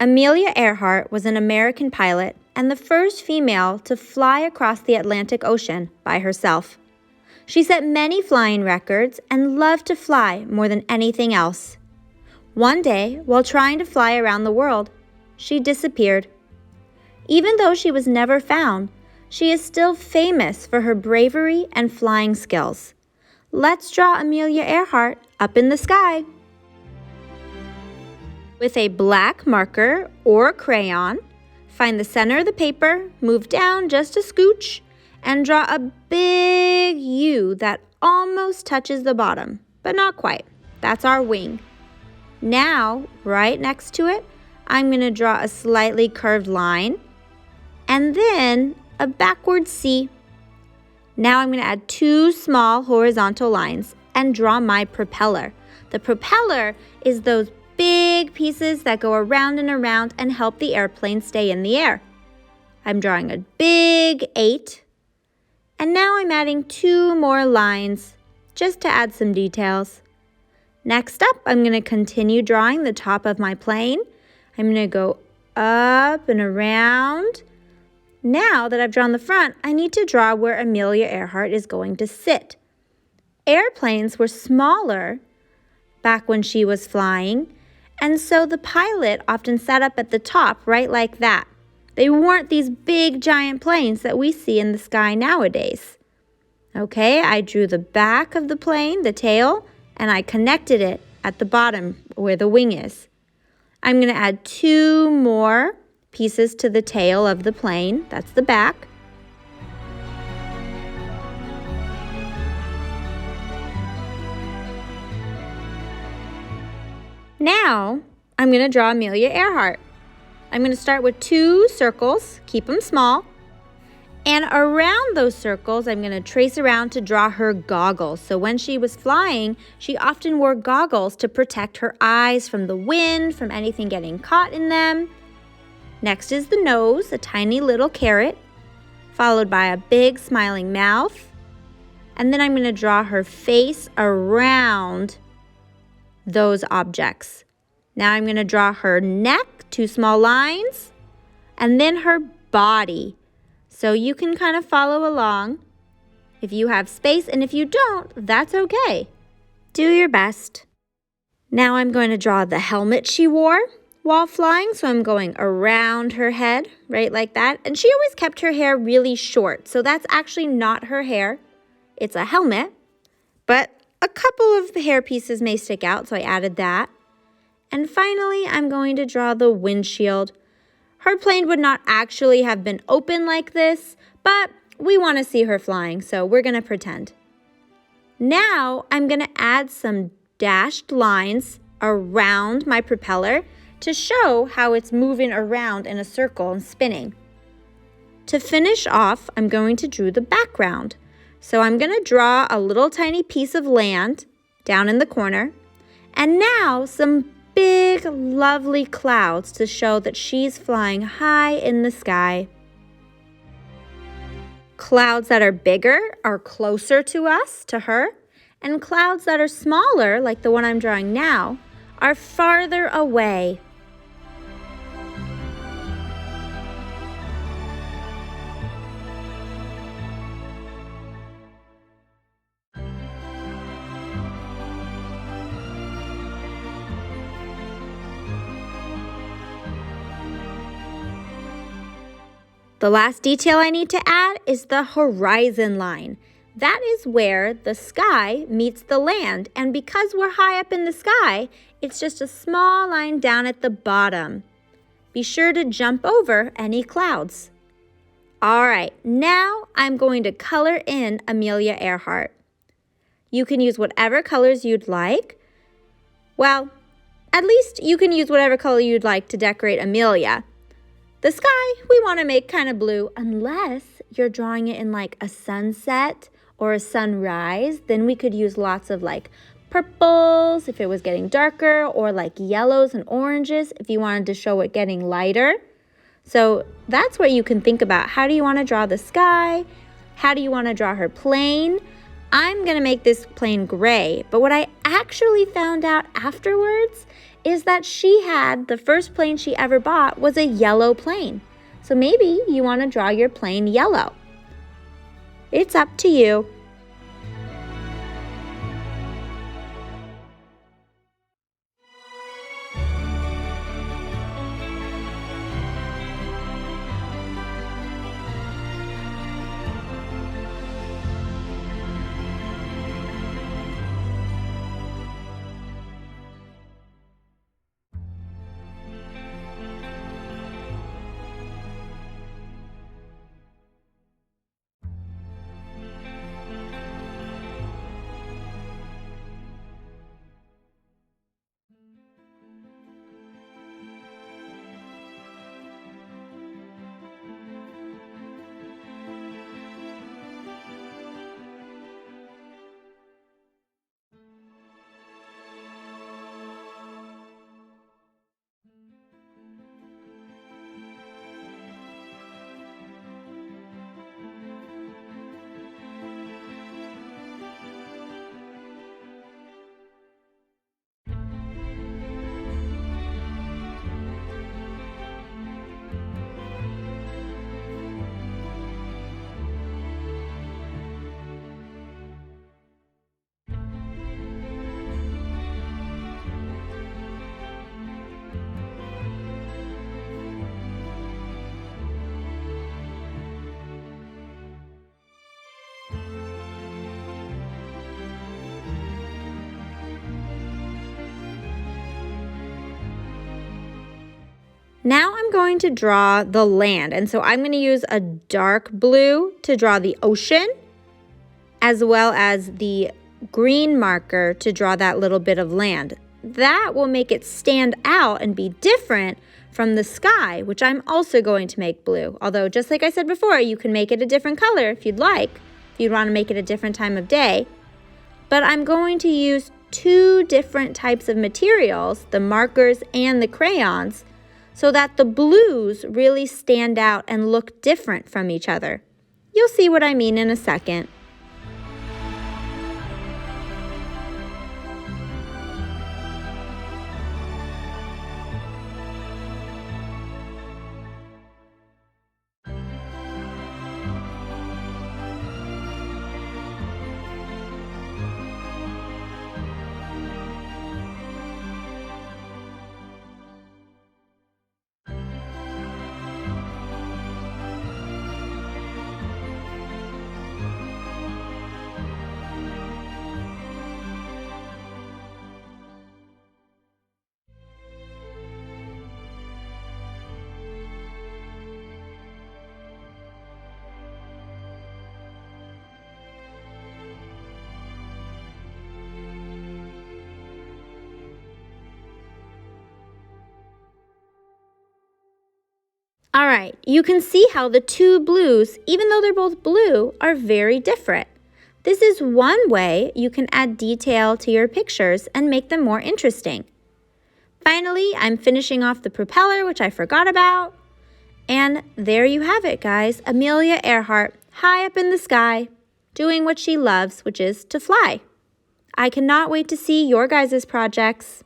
Amelia Earhart was an American pilot and the first female to fly across the Atlantic Ocean by herself. She set many flying records and loved to fly more than anything else. One day, while trying to fly around the world, she disappeared. Even though she was never found, she is still famous for her bravery and flying skills. Let's draw Amelia Earhart up in the sky. With a black marker or crayon, find the center of the paper, move down just a scooch, and draw a big U that almost touches the bottom, but not quite. That's our wing. Now, right next to it, I'm going to draw a slightly curved line, and then a backward C. Now I'm going to add 2 small horizontal lines and draw my propeller. The propeller is those big pieces that go around and around and help the airplane stay in the air. I'm drawing a big 8. And now I'm adding 2 more lines just to add some details. Next up, I'm going to continue drawing the top of my plane. I'm going to go up and around. Now that I've drawn the front, I need to draw where Amelia Earhart is going to sit. Airplanes were smaller back when she was flying, and so the pilot often sat up at the top, right like that. They weren't these big giant planes that we see in the sky nowadays. Okay, I drew the back of the plane, the tail, and I connected it at the bottom where the wing is. I'm going to add 2 more pieces to the tail of the plane. That's the back. Now, I'm going to draw Amelia Earhart. I'm going to start with 2 circles, keep them small, and around those circles, I'm going to trace around to draw her goggles. So when she was flying, she often wore goggles to protect her eyes from the wind, from anything getting caught in them. Next is the nose, a tiny little carrot, followed by a big smiling mouth. And then I'm going to draw her face around those objects. Now I'm going to draw her neck, 2 small lines, and then her body. So you can kind of follow along if you have space, and if you don't, that's okay. Do your best. Now I'm going to draw the helmet she wore while flying, so I'm going around her head, right like that. And she always kept her hair really short, so that's actually not her hair. It's a helmet, but a couple of the hair pieces may stick out, so I added that. And finally, I'm going to draw the windshield. Her plane would not actually have been open like this, but we want to see her flying, so we're going to pretend. Now, I'm going to add some dashed lines around my propeller to show how it's moving around in a circle and spinning. To finish off, I'm going to draw the background. So I'm going to draw a little tiny piece of land down in the corner, and now some big, lovely clouds to show that she's flying high in the sky. Clouds that are bigger are closer to us, to her, and clouds that are smaller, like the one I'm drawing now, are farther away. The last detail I need to add is the horizon line. That is where the sky meets the land, and because we're high up in the sky, it's just a small line down at the bottom. Be sure to jump over any clouds. All right, now I'm going to color in Amelia Earhart. You can use whatever colors you'd like. Well, at least you can use whatever color you'd like to decorate Amelia. The sky, we want to make kind of blue, unless you're drawing it in like a sunset or a sunrise. Then we could use lots of like purples if it was getting darker, or like yellows and oranges if you wanted to show it getting lighter. So that's what you can think about. How do you want to draw the sky? How do you want to draw her plane? I'm going to make this plane gray, but what I actually found out afterwards is that the first plane she ever bought was a yellow plane. So maybe you want to draw your plane yellow. It's up to you. Now I'm going to draw the land, and so I'm going to use a dark blue to draw the ocean, as well as the green marker to draw that little bit of land. That will make it stand out and be different from the sky, which I'm also going to make blue. Although, just like I said before, you can make it a different color if you'd like, if you'd want to make it a different time of day. But I'm going to use two different types of materials, the markers and the crayons, so that the blues really stand out and look different from each other. You'll see what I mean in a second. All right, you can see how the two blues, even though they're both blue, are very different. This is one way you can add detail to your pictures and make them more interesting. Finally, I'm finishing off the propeller, which I forgot about. And there you have it, guys. Amelia Earhart, high up in the sky, doing what she loves, which is to fly. I cannot wait to see your guys' projects.